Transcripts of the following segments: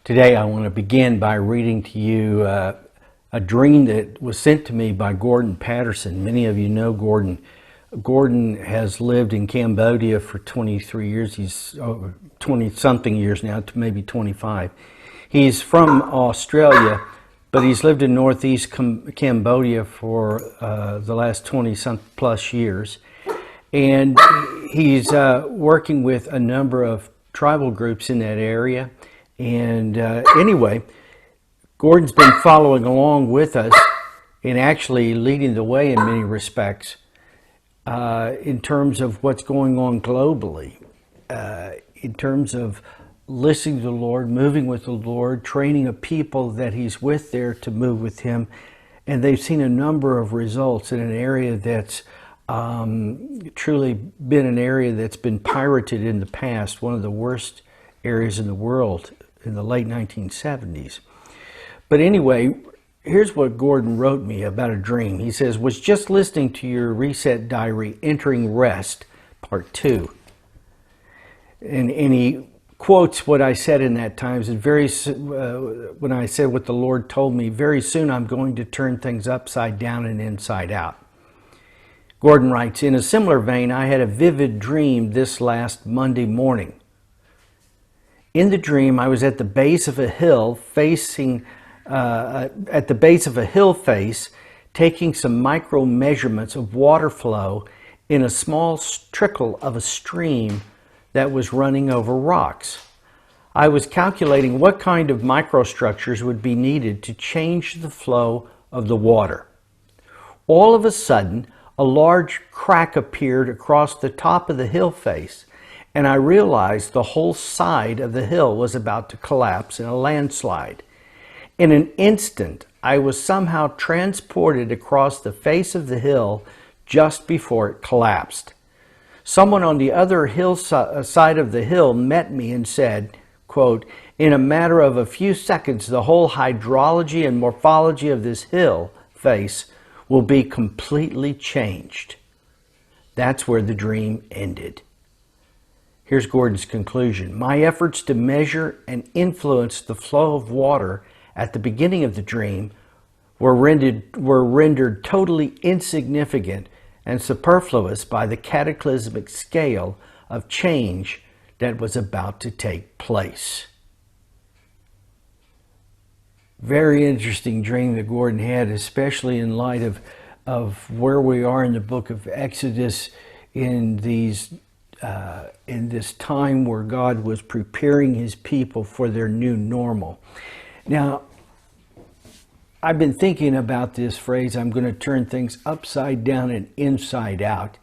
Today I want to begin by reading to you a dream that was sent to me by Gordon Patterson. Many of you know Gordon. Gordon has lived in Cambodia for 23 years. He's 20-something years now, maybe 25. He's from Australia, but he's lived in northeast Cambodia for the last 20-plus years. And he's working with a number of tribal groups in that area. And anyway, Gordon's been following along with us and actually leading the way in many respects in terms of what's going on globally, in terms of listening to the Lord, moving with the Lord, training a people that he's with there to move with him. And they've seen a number of results in an area that's truly been an area that's been pirated in the past, one of the worst areas in the world in the late 1970s. But anyway, here's what Gordon wrote me about a dream. He says, was just listening to your Reset Diary, Entering Rest, Part 2. And he quotes what I said in that time. When I said what the Lord told me, very soon I'm going to turn things upside down and inside out. Gordon writes, in a similar vein, I had a vivid dream this last Monday morning. In the dream, I was at the base of a hill taking some micro measurements of water flow in a small trickle of a stream that was running over rocks. I was calculating what kind of microstructures would be needed to change the flow of the water. All of a sudden, a large crack appeared across the top of the hill face, and I realized the whole side of the hill was about to collapse in a landslide. In an instant, I was somehow transported across the face of the hill just before it collapsed. Someone on the other side of the hill met me and said, quote, in a matter of a few seconds, the whole hydrology and morphology of this hill face will be completely changed. That's where the dream ended. Here's Gordon's conclusion. My efforts to measure and influence the flow of water at the beginning of the dream were rendered totally insignificant and superfluous by the cataclysmic scale of change that was about to take place. Very interesting dream that Gordon had, especially in light of where we are in the book of Exodus in this time where God was preparing his people for their new normal. Now, I've been thinking about this phrase, I'm going to turn things upside down and inside out,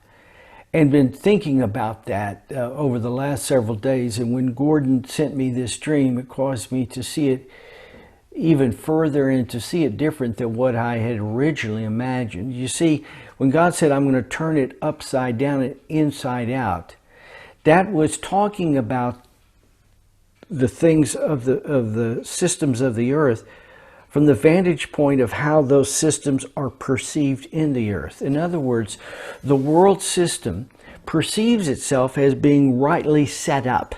and been thinking about that over the last several days. And when Gordon sent me this dream, it caused me to see it even further and to see it different than what I had originally imagined. You see, when God said, I'm going to turn it upside down and inside out, that was talking about the things of the systems of the earth from the vantage point of how those systems are perceived in the earth. In other words, the world system perceives itself as being rightly set up.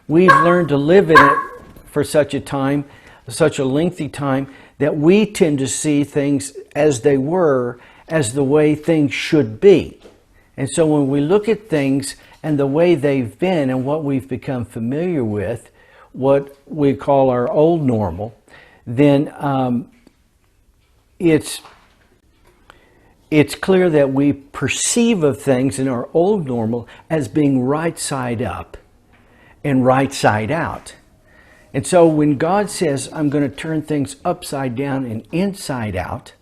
We've learned to live in it for such a lengthy time, that we tend to see things as they were, as the way things should be. And so when we look at things and the way they've been and what we've become familiar with, what we call our old normal, then it's clear that we perceive of things in our old normal as being right side up and right side out. And so when God says, I'm going to turn things upside down and inside out,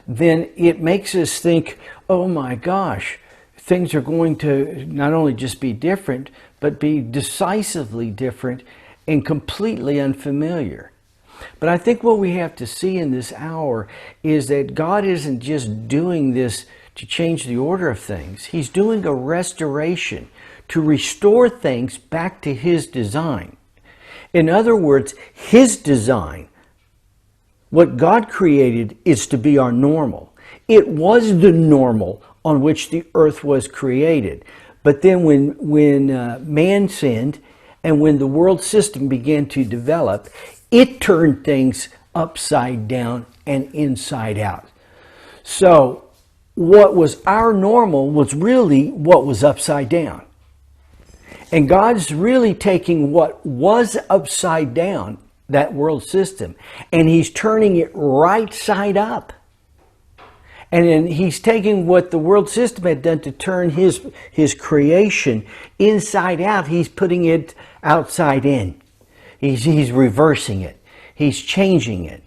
then it makes us think, oh my gosh, things are going to not only just be different, but be decisively different and completely unfamiliar. But I think what we have to see in this hour is that God isn't just doing this to change the order of things. He's doing a restoration to restore things back to his design. In other words, his design, what God created, is to be our normal. It was the normal on which the earth was created. But then when man sinned, And when the world system began to develop, it turned things upside down and inside out. So what was our normal was really what was upside down. And God's really taking what was upside down, that world system, and he's turning it right side up. And then he's taking what the world system had done to turn his creation inside out. He's putting it outside in. He's reversing it. He's changing it.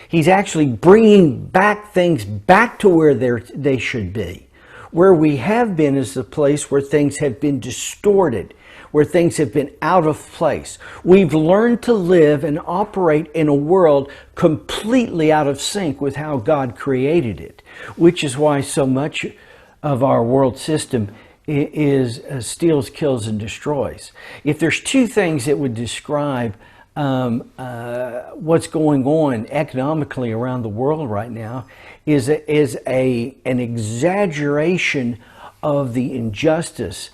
He's actually bringing back things back to where they should be. Where we have been is the place where things have been distorted, where things have been out of place. We've learned to live and operate in a world completely out of sync with how God created it, which is why so much of our world system is steals, kills, and destroys. If there's two things that would describe what's going on economically around the world right now, is an exaggeration of the injustice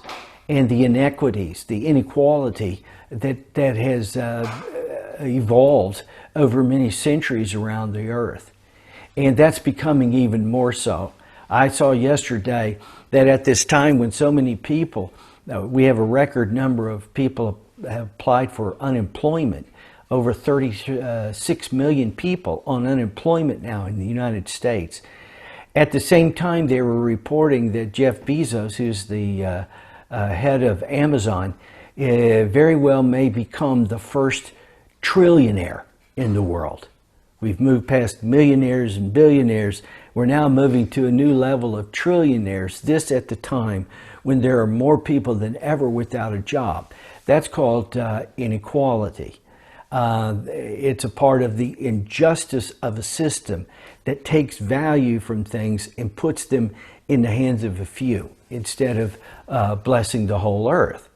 and the inequities, the inequality that has evolved over many centuries around the earth. And that's becoming even more so. I saw yesterday that at this time when so many people, we have a record number of people have applied for unemployment, over 36 million people on unemployment now in the United States. At the same time, they were reporting that Jeff Bezos, who's the head of Amazon, very well may become the first trillionaire in the world. We've moved past millionaires and billionaires. We're now moving to a new level of trillionaires, this at the time when there are more people than ever without a job. That's called inequality. It's a part of the injustice of a system that takes value from things and puts them in the hands of a few instead of blessing the whole earth.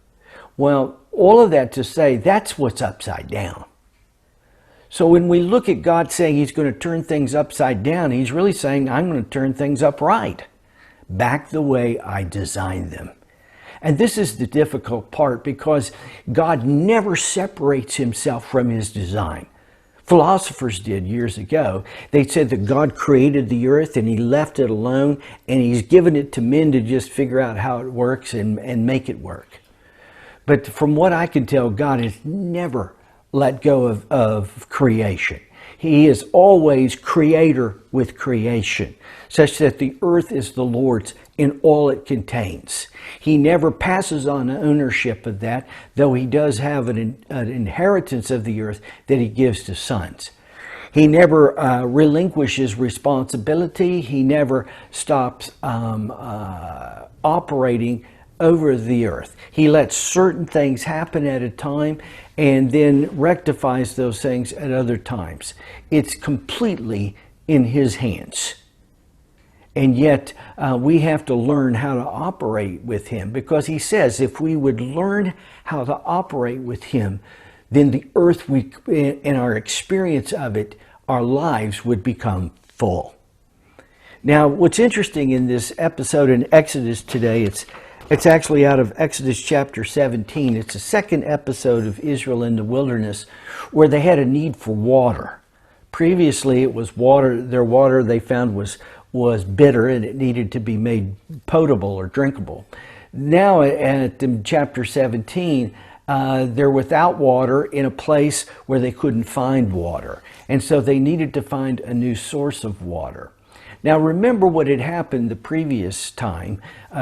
Well, all of that to say, that's what's upside down. So when we look at God saying he's going to turn things upside down, he's really saying, I'm going to turn things upright, back the way I designed them. And this is the difficult part, because God never separates himself from his design. Philosophers did years ago. They said that God created the earth and he left it alone, and he's given it to men to just figure out how it works and make it work. But from what I can tell, God has never let go of creation. He is always creator with creation, such that the earth is the Lord's in all it contains. He never passes on ownership of that, though he does have an inheritance of the earth that he gives to sons. He never relinquishes responsibility. He never stops operating over the earth. He lets certain things happen at a time and then rectifies those things at other times. It's completely in his hands. And yet we have to learn how to operate with him, because he says if we would learn how to operate with him, then the earth, in our experience of it, our lives would become full. Now, what's interesting in this episode in Exodus today, it's actually out of Exodus chapter 17. It's the second episode of Israel in the wilderness, where they had a need for water. Previously, it was water. Their water they found was bitter, and it needed to be made potable or drinkable. Now at chapter 17, they're without water in a place where they couldn't find water. And so they needed to find a new source of water. Now remember what had happened the previous time.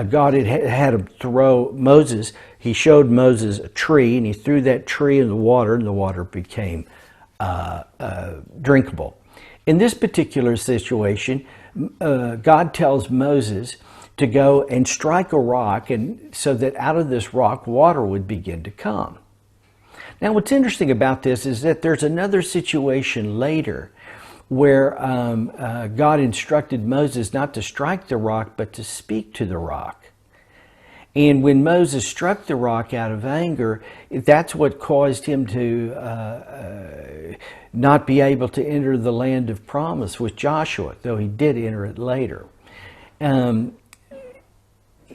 God had him throw Moses. He showed Moses a tree, and he threw that tree in the water, and the water became drinkable. In this particular situation, God tells Moses to go and strike a rock, and so that out of this rock water would begin to come. Now what's interesting about this is that there's another situation later where God instructed Moses not to strike the rock but to speak to the rock. And when Moses struck the rock out of anger, that's what caused him to not be able to enter the land of promise with Joshua, though he did enter it later.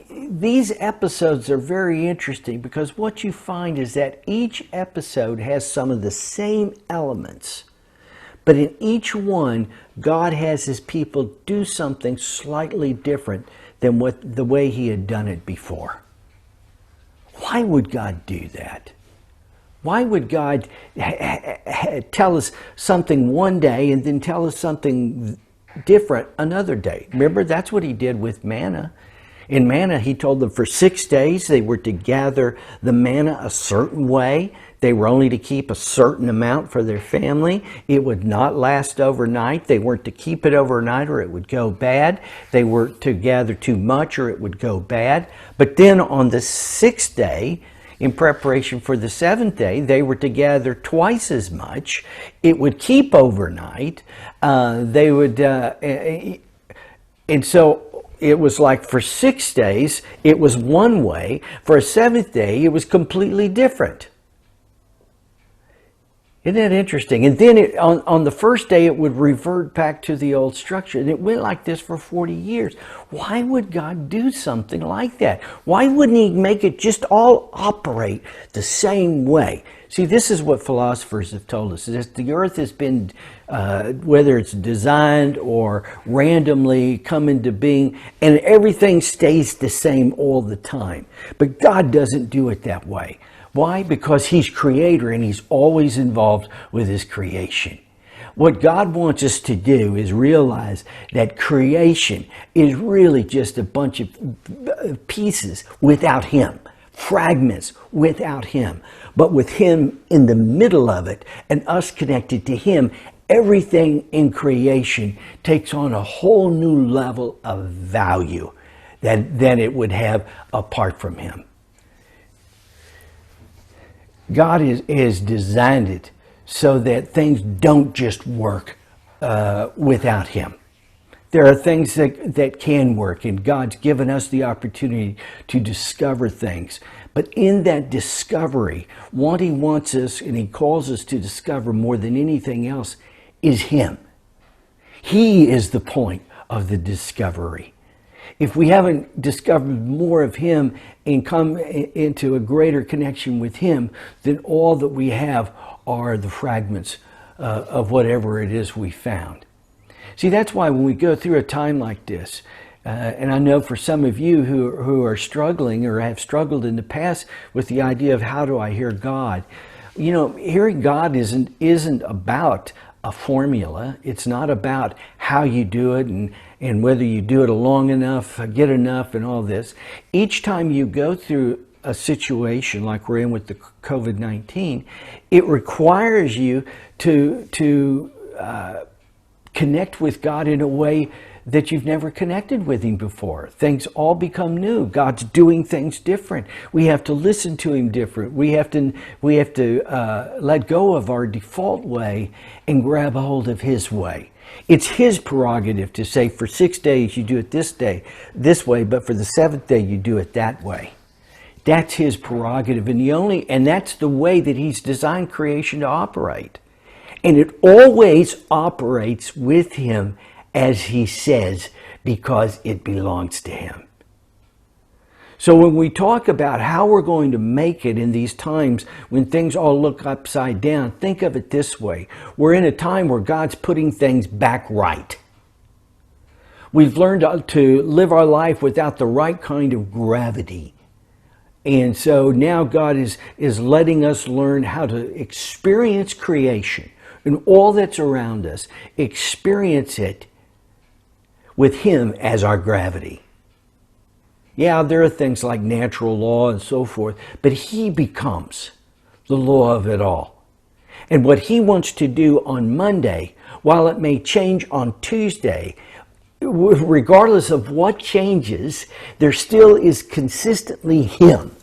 these episodes are very interesting because what you find is that each episode has some of the same elements, but in each one, God has his people do something slightly different than the way he had done it before. Why would God do that? Why would God tell us something one day and then tell us something different another day? Remember, that's what he did with manna. In manna, he told them for 6 days they were to gather the manna a certain way. They were only to keep a certain amount for their family. It would not last overnight. They weren't to keep it overnight or it would go bad. They were to gather too much or it would go bad. But then on the 6th day, in preparation for the 7th day, they were to gather twice as much. It would keep overnight. And so it was like for 6 days, it was one way. For a 7th day, it was completely different. Isn't that interesting? And then on the first day, it would revert back to the old structure. And it went like this for 40 years. Why would God do something like that? Why wouldn't he make it just all operate the same way? See, this is what philosophers have told us. That the earth has been, whether it's designed or randomly come into being, and everything stays the same all the time. But God doesn't do it that way. Why? Because he's creator and he's always involved with his creation. What God wants us to do is realize that creation is really just a bunch of pieces without him, fragments without him. But with him in the middle of it and us connected to him, everything in creation takes on a whole new level of value than it would have apart from him. God has designed it so that things don't just work without him. There are things that can work, and God's given us the opportunity to discover things. But in that discovery, what he wants us and he calls us to discover more than anything else is him. He is the point of the discovery. If we haven't discovered more of him and come into a greater connection with him, then all that we have are the fragments of whatever it is we found. See, that's why when we go through a time like this, and I know for some of you who are struggling or have struggled in the past with the idea of how do I hear God, you know, hearing God isn't about a formula. It's not about how you do it and whether you do it long enough, get enough, and all this. Each time you go through a situation like we're in with the COVID-19, it requires you to connect with God in a way that you've never connected with him before. Things all become new. God's doing things different. We have to listen to him different. We have to let go of our default way and grab a hold of his way. It's his prerogative to say for 6 days you do it this way, but for the 7th day you do it that way. That's his prerogative, and that's the way that he's designed creation to operate. And it always operates with him as he says, because it belongs to him. So when we talk about how we're going to make it in these times when things all look upside down, think of it this way. We're in a time where God's putting things back right. We've learned to live our life without the right kind of gravity. And so now God is letting us learn how to experience creation and all that's around us, experience it with him as our gravity. Yeah, there are things like natural law and so forth, but he becomes the law of it all. And what he wants to do on Monday, while it may change on Tuesday, regardless of what changes, there still is consistently him.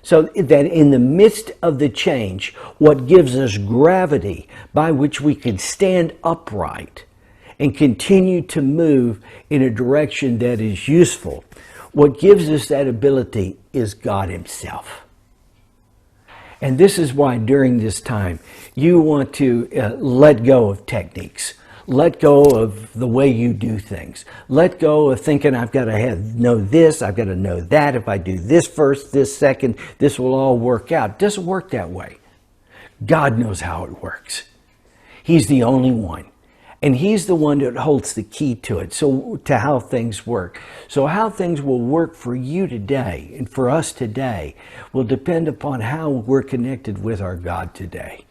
So that in the midst of the change, what gives us gravity by which we can stand upright and continue to move in a direction that is useful, what gives us that ability is God himself. And this is why during this time, you want to let go of techniques. Let go of the way you do things. Let go of thinking I've got to know this, I've got to know that. If I do this first, this second, this will all work out. It doesn't work that way. God knows how it works. He's the only one. And He's the one that holds the key to it, so to how things work. So how things will work for you today and for us today will depend upon how we're connected with our God today.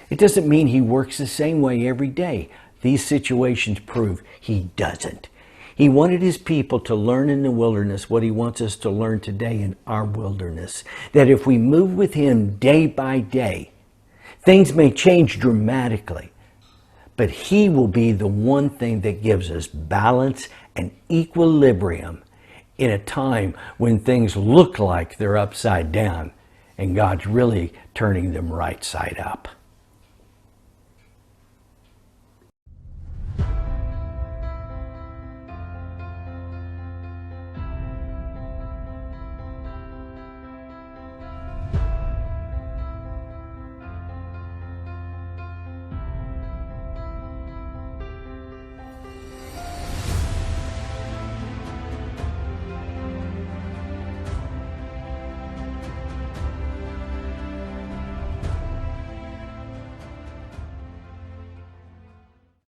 It doesn't mean He works the same way every day. These situations prove He doesn't. He wanted His people to learn in the wilderness what He wants us to learn today in our wilderness. That if we move with Him day by day, things may change dramatically, but He will be the one thing that gives us balance and equilibrium in a time when things look like they're upside down and God's really turning them right side up.